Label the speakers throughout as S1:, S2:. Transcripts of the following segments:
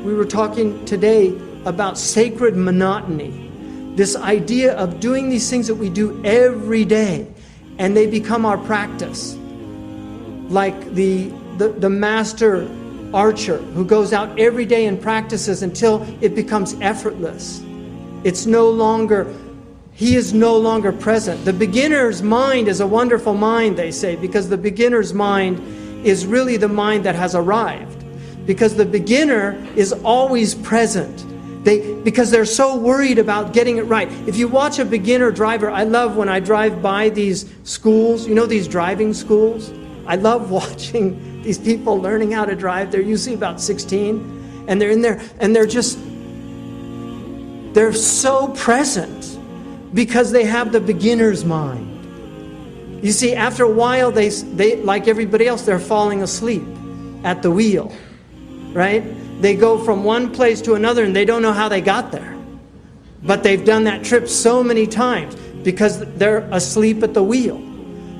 S1: we were talking today about sacred monotony. This idea of doing these things that we do every day, and they become our practice. Like the master archer who goes out every day and practices until it becomes effortless. It's no longer, he is no longer present. The beginner's mind is a wonderful mind, they say, because the beginner's mind is really the mind that has arrived. Because the beginner is always present. Because they're so worried about getting it right. If you watch a beginner driver, I love when I drive by these schools, you know, these driving schools. I love watching these people learning how to drive. They're usually about 16, and they're in there, and they're so present because they have the beginner's mind. You see, after a while, they like everybody else, they're falling asleep at the wheel, right? They go from one place to another and they don't know how they got there. But they've done that trip so many times because they're asleep at the wheel.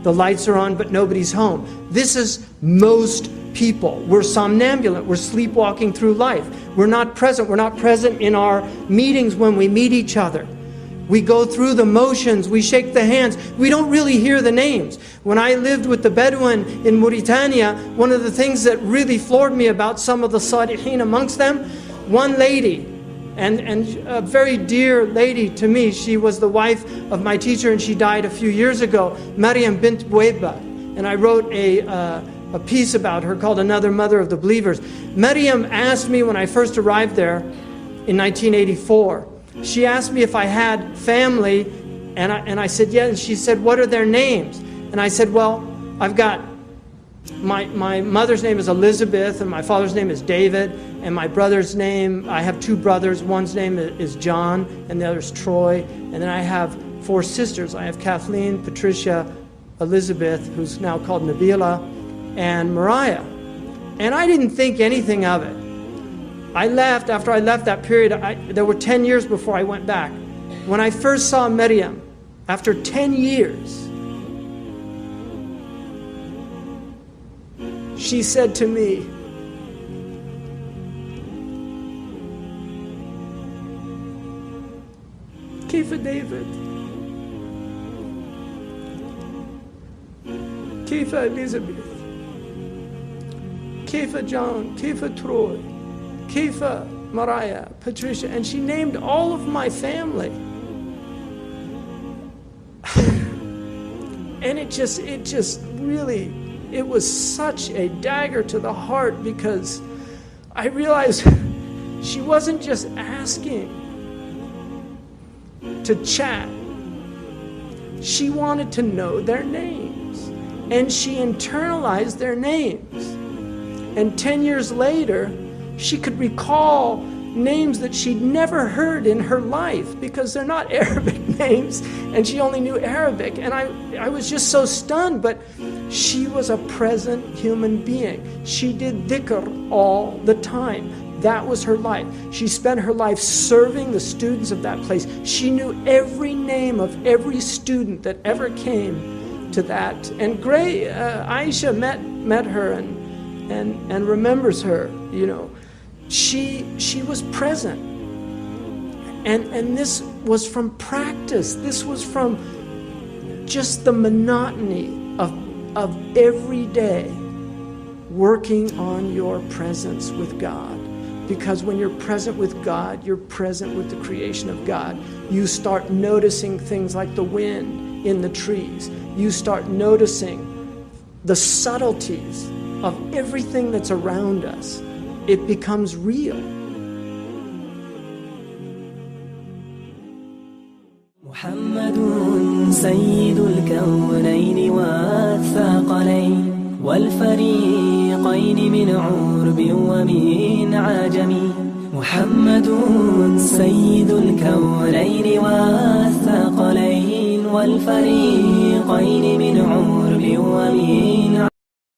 S1: The lights are on, but nobody's home. This is most people. We're somnambulant. We're sleepwalking through life. We're not present. We're not present in our meetings when we meet each other. We go through the motions. We shake the hands. We don't really hear the names. When I lived with the Bedouin in Mauritania, one of the things that really floored me about some of the Salihin amongst them, one lady, and a very dear lady to me, she was the wife of my teacher and she died a few years ago, Maryam bint Boueba. And I wrote a piece about her called Another Mother of the Believers. Maryam asked me when I first arrived there in 1984, she asked me if I had family, and I said, yeah, and she said, what are their names? And I said, well, I've got, my mother's name is Elizabeth, and my father's name is David, and my brother's name, I have two brothers, one's name is John, and the other's Troy, and then I have 4 sisters. I have Kathleen, Patricia, Elizabeth, who's now called Nabila, and Mariah. And I didn't think anything of it. I left, after I left that period, there were 10 years before I went back. When I first saw Maryam, after 10 years, she said to me, كيف ديفيد؟ كيف إليزابيث؟ كيف جون؟ كيف تروي؟ كيف Mariah, Patricia? And she named all of my family. And it just really, it was such a dagger to the heart because I realized she wasn't just asking to chat. She wanted to know their names. And she internalized their names. And 10 years later, she could recall names that she'd never heard in her life because they're not Arabic names, and she only knew Arabic. And I was just so stunned, but she was a present human being. She did dhikr all the time. That was her life. She spent her life serving the students of that place. She knew every name of every student that ever came to that. And Aisha met her and remembers her, you know. She was present. And this was from practice. This was from just the monotony of every day working on your presence with God. Because when you're present with God, you're present with the creation of God. You start noticing things like the wind in the trees. You start noticing the subtleties of everything that's around us. It becomes real.
S2: محمد سيد الكونين والثقلين والفريقين من عرب ومن عجم. محمد سيد الكونين والثقلين والفريقين من عرب ومن